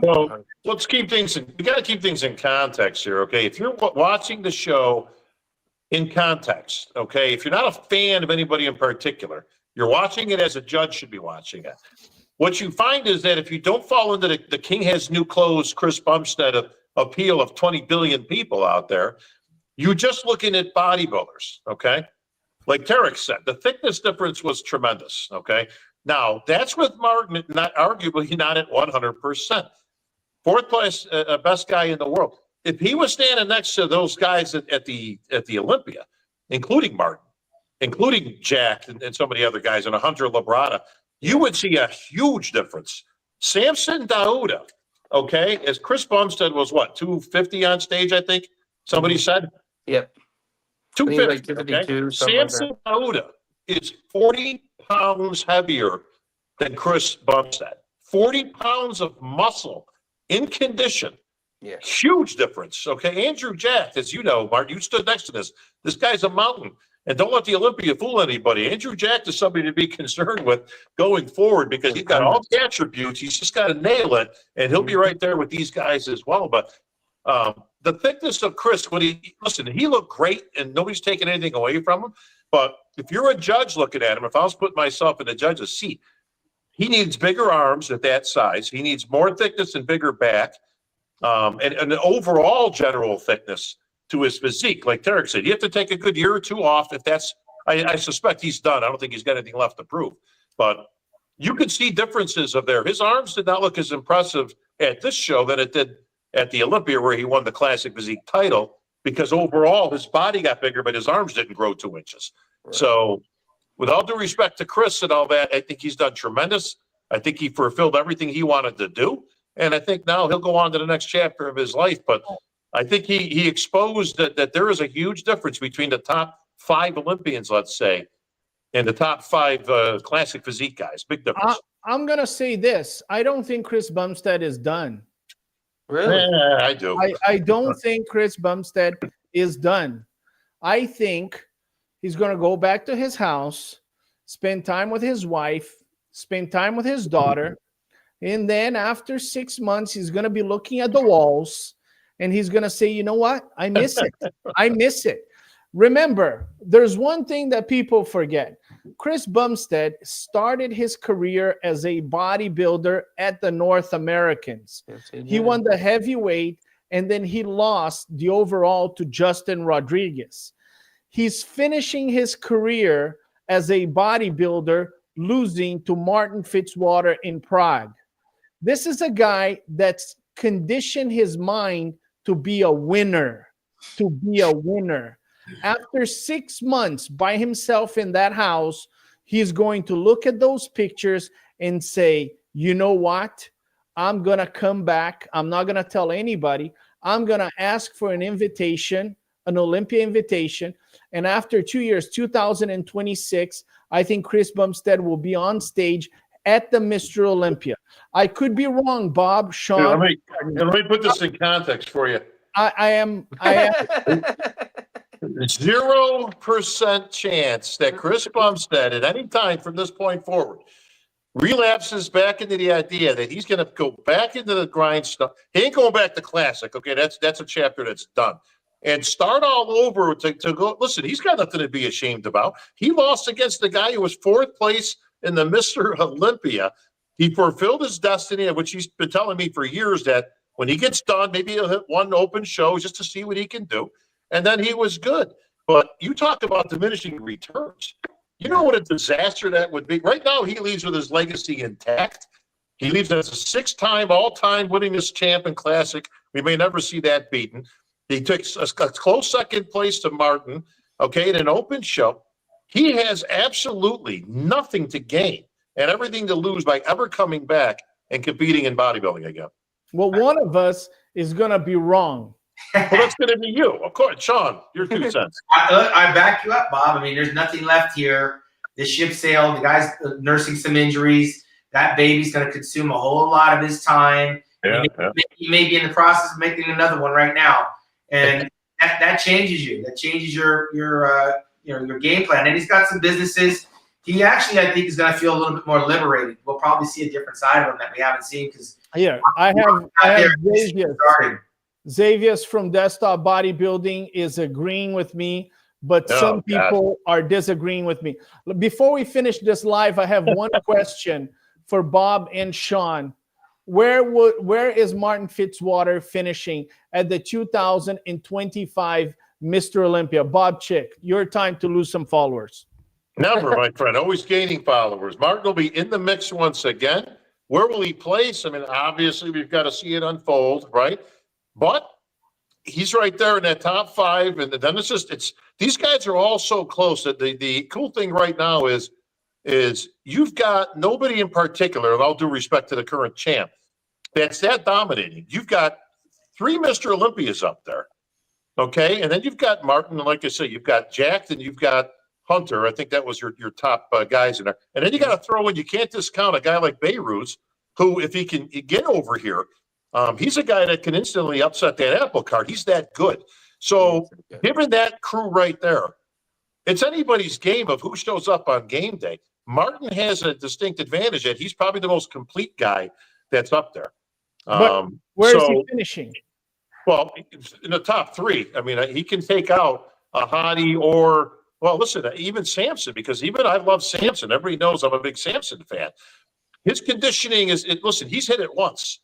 Well, let's keep things. We got to keep things in context here, okay? If you're watching the show in context, okay? If you're not a fan of anybody in particular, you're watching it as a judge should be watching it. What you find is that if you don't fall into the King Has New Clothes, Chris Bumstead appeal of 20 billion people out there, you're just looking at bodybuilders, okay? Like Tarek said, the thickness difference was tremendous, okay? Now, that's with Martin, arguably not at 100%. Fourth place, best guy in the world. If he was standing next to those guys at the Olympia, including Martin, including Jack and some of the other guys, and Hunter Labrada, you would see a huge difference. Samson Dauda, okay, as Chris Bumstead was what, 250 on stage, I think somebody said? Yep. 250, like okay? Samson Dauda is 40 pounds heavier than Chris Bumstead. 40 pounds of muscle in condition. Yeah. Huge difference. Okay. Andrew Jack, as you know, Martin, you stood next to this. This guy's a mountain. And don't let the Olympia fool anybody. Andrew Jack is somebody to be concerned with going forward because he's got all the attributes. He's just got to nail it, and he'll be right there with these guys as well. But the thickness of Chris, he looked great, and nobody's taking anything away from him. But if you're a judge looking at him, if I was putting myself in the judge's seat, he needs bigger arms at that size. He needs more thickness and bigger back. And an overall general thickness to his physique. Like Tarek said, you have to take a good year or two off. If that's, I suspect he's done. I don't think he's got anything left to prove. But you could see differences of there. His arms did not look as impressive at this show than it did at the Olympia where he won the Classic Physique title because overall his body got bigger, but his arms didn't grow 2 inches. Right. So with all due respect to Chris and all that, I think he's done tremendous. I think he fulfilled everything he wanted to do. And I think now he'll go on to the next chapter of his life. But I think he exposed that there is a huge difference between the top 5 Olympians, let's say, and the top 5 classic physique guys. Big difference. I'm going to say this. I don't think Chris Bumstead is done. Really? I do. I don't think Chris Bumstead is done. I think he's going to go back to his house, spend time with his wife, spend time with his daughter. And then after 6 months, he's going to be looking at the walls and he's going to say, you know what? I miss it. I miss it. Remember, there's one thing that people forget. Chris Bumstead started his career as a bodybuilder at the North Americans. He won the heavyweight and then he lost the overall to Justin Rodriguez. He's finishing his career as a bodybuilder, losing to Martin Fitzwater in Prague. This is a guy that's conditioned his mind to be a winner, to be a winner. After 6 months by himself in that house, he's going to look at those pictures and say, you know what? I'm going to come back. I'm not going to tell anybody. I'm going to ask for an invitation, an Olympia invitation. And after 2 years, 2026, I think Chris Bumstead will be on stage at the Mr. Olympia. I could be wrong, Bob, Sean. Let me put this in context for you. I am 0% chance that Chris Bumstead at any time from this point forward relapses back into the idea that he's going to go back into the grind stuff. He ain't going back to classic. Okay, that's a chapter that's done. And start all over to go. Listen, he's got nothing to be ashamed about. He lost against the guy who was 4th place in the Mr. Olympia. He fulfilled his destiny, which he's been telling me for years that when he gets done, maybe he'll hit one open show just to see what he can do. And then he was good. But you talk about diminishing returns. You know what a disaster that would be? Right now, he leaves with his legacy intact. He leaves as a 6-time, all-time winningest champ in Classic. We may never see that beaten. He took a close second place to Martin, okay, in an open show. He has absolutely nothing to gain and everything to lose by ever coming back and competing in bodybuilding again. Well, one of us is going to be wrong. Well, that's going to be you. Of course, Sean, your 2 cents. I back you up, Bob. I mean, there's nothing left here. The ship sailed. The guy's nursing some injuries. That baby's going to consume a whole lot of his time. Yeah, he may be in the process of making another one right now. And that changes you. That changes your game plan. And he's got some businesses. He actually, I think, is going to feel a little bit more liberated. We'll probably see a different side of him that we haven't seen because here I have Xavier from Desktop Bodybuilding is agreeing with me, but some people are disagreeing with me. Before we finish this live, I have one question for Bob and Sean. Where is Martin Fitzwater finishing at the 2025 Mr. Olympia? Bob Chick, your time to lose some followers. Never, my friend. Always gaining followers. Martin will be in the mix once again. Where will he place? I mean, obviously, we've got to see it unfold, right? But he's right there in that top 5. And then it's these guys are all so close that the cool thing right now is you've got nobody in particular, and all due respect to the current champ, that's that dominating. You've got 3 Mr. Olympias up there, okay? And then you've got Martin, and like I say, you've got Jack, and you've got Hunter. I think that was your top guys in there. And then you got to throw in, you can't discount a guy like Beirut, who, if he can get over here, he's a guy that can instantly upset that apple cart. He's that good. So given that crew right there, it's anybody's game of who shows up on game day. Martin has a distinct advantage that he's probably the most complete guy that's up there. But where is he finishing? Well, in the top 3. I mean, he can take out a Hadi or, well, listen, even Samson, because even I love Samson. Everybody knows I'm a big Samson fan. His conditioning listen, he's hit it once.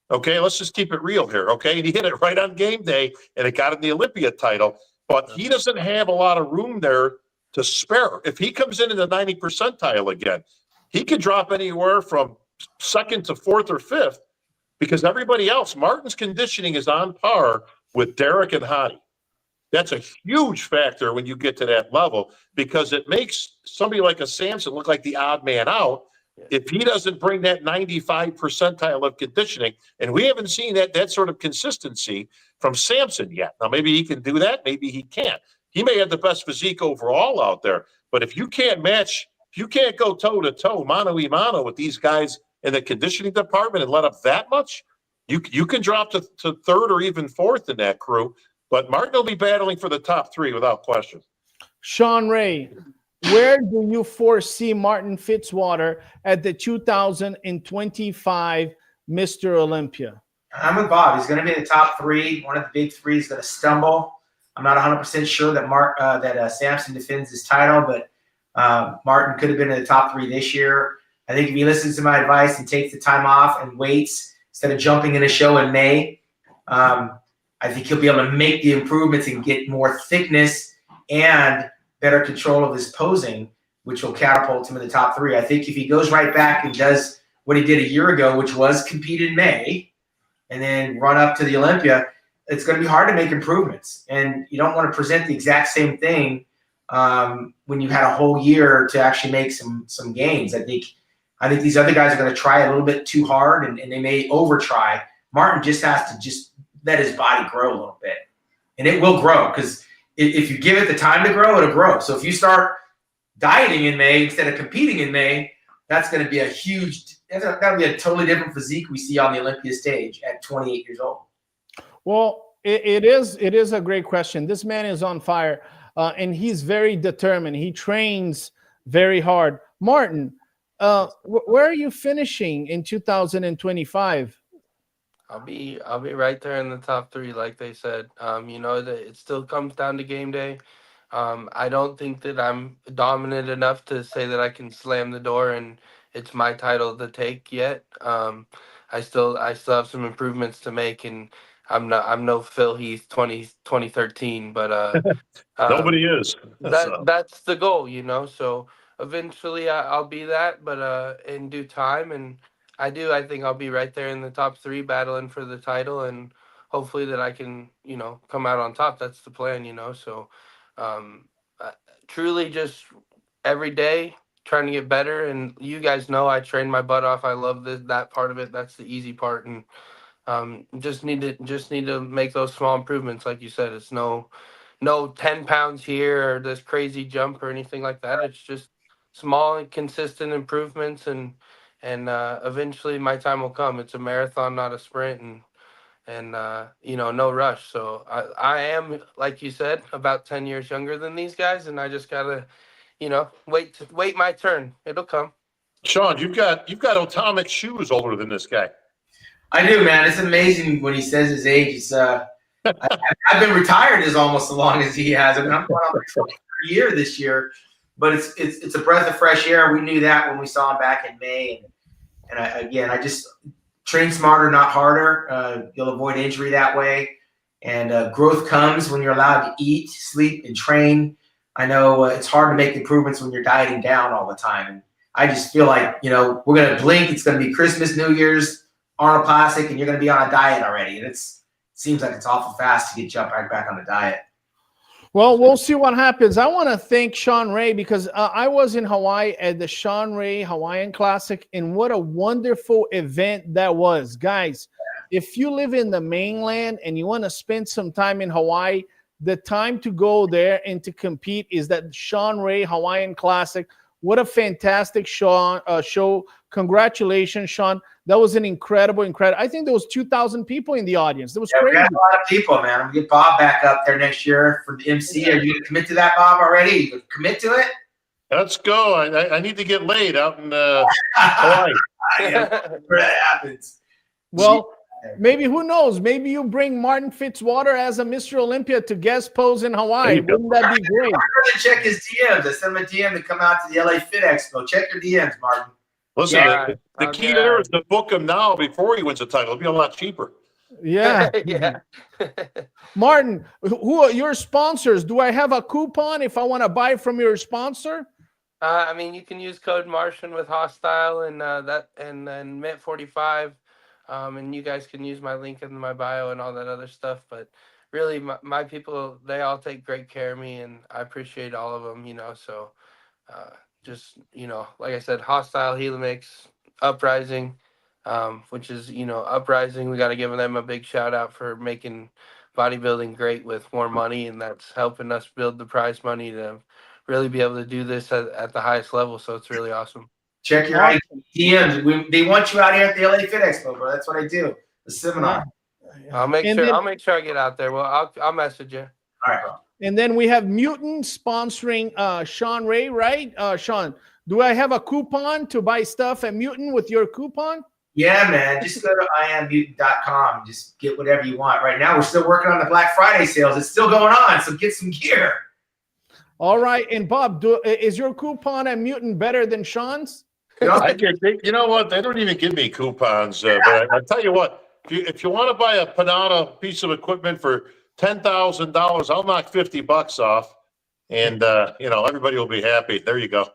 Okay, let's just keep it real here, okay? And he hit it right on game day, and it got him the Olympia title. But he doesn't have a lot of room there to spare. If he comes in the 90 percentile again, he could drop anywhere from 2nd to 4th or 5th because everybody else, Martin's conditioning is on par with Derek and Hadi. That's a huge factor when you get to that level because it makes somebody like a Samson look like the odd man out if he doesn't bring that 95 percentile of conditioning. And we haven't seen that sort of consistency from Samson yet. Now, maybe he can do that. Maybe he can't. he may have the best physique overall out there. But if you can't go toe to toe, mano a mano with these guys in the conditioning department and let up that much, you can drop to third or even fourth in that crew. But Martin will be battling for the top three without question. Sean Ray, where do you foresee Martin Fitzwater at the 2025 Mr. Olympia? I'm with Bob. He's going to be in the top three. One of the big three is going to stumble. I'm not 100% sure that Samson defends his title, but Martin could have been in the top three this year. I think if he listens to my advice and takes the time off and waits instead of jumping in a show in May, I think he'll be able to make the improvements and get more thickness and better control of his posing, which will catapult him in the top three. I think if he goes right back and does what he did a year ago, which was compete in May and then run up to the Olympia, it's going to be hard to make improvements. And you don't want to present the exact same thing when you've had a whole year to actually make some gains. I think these other guys are going to try a little bit too hard, and they may over try. Martin just has to just let his body grow a little bit, and it will grow, because if you give it the time to grow, it'll grow. So if you start dieting in May instead of competing in May, that's going to be that'll be a totally different physique we see on the Olympia stage at 28 years old. Well, it is a great question. This man is on fire, and he's very determined. He trains very hard. Martin, where are you finishing in 2025? I'll be right there in the top three, like they said. That it still comes down to game day. I don't think that I'm dominant enough to say that I can slam the door and it's my title to take yet. I still have some improvements to make, and I'm no Phil Heath 2013, but Nobody is. that's the goal, So eventually I'll be that, but in due time, and I think I'll be right there in the top three battling for the title, and hopefully that I can, come out on top. That's the plan, So truly just every day trying to get better, and you guys know I train my butt off. I love that part of it. That's the easy part, and just need to make those small improvements. Like you said, it's no 10 pounds here or this crazy jump or anything like that. It's just small and consistent improvements, and eventually my time will come. It's a marathon, not a sprint, and no rush. So I am, like you said, about 10 years younger than these guys, and I just gotta wait my turn. It'll come. Sean, you've got atomic shoes older than this guy. I do, man. It's amazing when he says his age. It's I've been retired as almost as long as he has. I mean, I'm going on my 23rd year this year, but it's a breath of fresh air. We knew that when we saw him back in May, and I just train smarter, not harder. You'll avoid injury that way, and growth comes when you're allowed to eat, sleep, and train. I know it's hard to make improvements when you're dieting down all the time, and I just feel like we're gonna blink. It's gonna be Christmas, New Year's, Arnold Classic, and you're gonna be on a diet already, and it seems like it's awful fast to get jumped right back on the diet. Well, we'll see what happens. I want to thank Sean Ray, because I was in Hawaii at the Sean Ray Hawaiian Classic, and what a wonderful event that was. Guys, if you live in the mainland and you want to spend some time in Hawaii, the time to go there and to compete is that Sean Ray Hawaiian Classic. What a fantastic show. Congratulations, Sean. That was an incredible. I think there was 2,000 people in the audience. That was crazy. We had a lot of people, man. I'm going to get Bob back up there next year for the MC. Are you going to commit to that, Bob, already? You going to commit to it? Let's go. I need to get laid out in Hawaii. Where that happens. Well, maybe, who knows? Maybe you bring Martin Fitzwater as a Mr. Olympia to guest pose in Hawaii. Wouldn't that be great? I'm going to check his DMs. I sent him a DM to come out to the LA Fit Expo. Check your DMs, Martin. Listen, the key there is to book him now before he wins the title. It'll be a lot cheaper. Yeah. Yeah. Martin, who are your sponsors? Do I have a coupon if I want to buy from your sponsor? You can use code Martian with Hostile and then Mint 45. And you guys can use my link in my bio and all that other stuff. But really, my people, they all take great care of me, and I appreciate all of them, So just, like I said, Hostile, Helix, Uprising, which is, Uprising. We got to give them a big shout out for making bodybuilding great with more money, and that's helping us build the prize money to really be able to do this at the highest level. So it's really awesome. Check your DMs. They want you out here at the LA Fit Expo, bro. That's what I do. The seminar. I'll make sure I get out there. Well, I'll message you. All right, bro. And then we have Mutant sponsoring Sean Ray, right? Sean, do I have a coupon to buy stuff at Mutant with your coupon? Yeah, man. Just go to iammutant.com. Just get whatever you want. Right now, we're still working on the Black Friday sales. It's still going on, so get some gear. All right. And Bob, is your coupon at Mutant better than Sean's? You know what? They don't even give me coupons. But I tell you what, if you want to buy a Panada piece of equipment for $10,000, I'll knock $50 off, and everybody will be happy. There you go.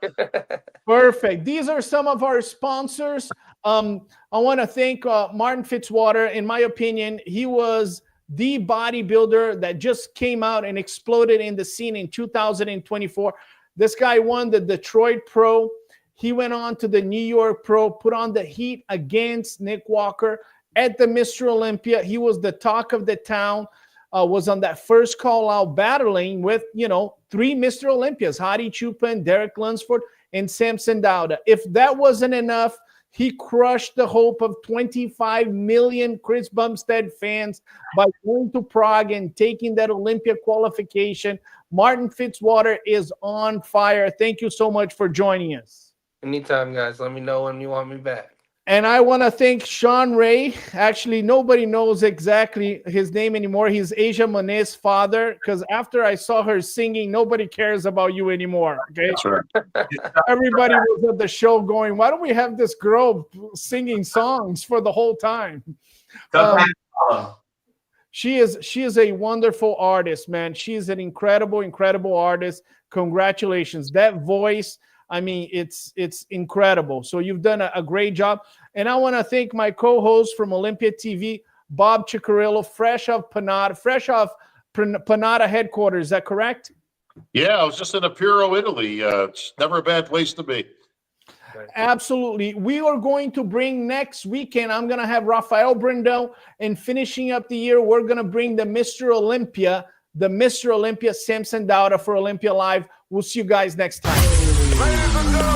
Perfect. These are some of our sponsors. I want to thank Martin Fitzwater. In my opinion, he was the bodybuilder that just came out and exploded in the scene in 2024. This guy won the Detroit Pro. He went on to the New York Pro, put on the heat against Nick Walker at the Mr. Olympia. He was the talk of the town, was on that first call out battling with, 3 Mr. Olympias, Hadi Chupin, Derek Lunsford, and Samson Dauda. If that wasn't enough, he crushed the hope of 25 million Chris Bumstead fans by going to Prague and taking that Olympia qualification. Martin Fitzwater is on fire. Thank you so much for joining us. Anytime, guys. Let me know when you want me back. And I want to thank Sean Ray. Actually, nobody knows exactly his name anymore. He's Asia Monet's father, because after I saw her singing, nobody cares about you anymore. Okay, That's right. Everybody was at the show going, why don't we have this girl singing songs for the whole time? She is a wonderful artist, man. She is an incredible artist. Congratulations. That voice, I mean, it's incredible. So you've done a great job. And I want to thank my co-host from Olympia TV, Bob Ciccarello, fresh off Panada headquarters. Is that correct? Yeah, I was just in Apiro, Italy. It's never a bad place to be. Absolutely. We are going to bring next weekend, I'm going to have Rafael Brindel, and finishing up the year, we're going to bring the Mr. Olympia, Samson Dauda for Olympia Live. We'll see you guys next time. Ladies and gentlemen.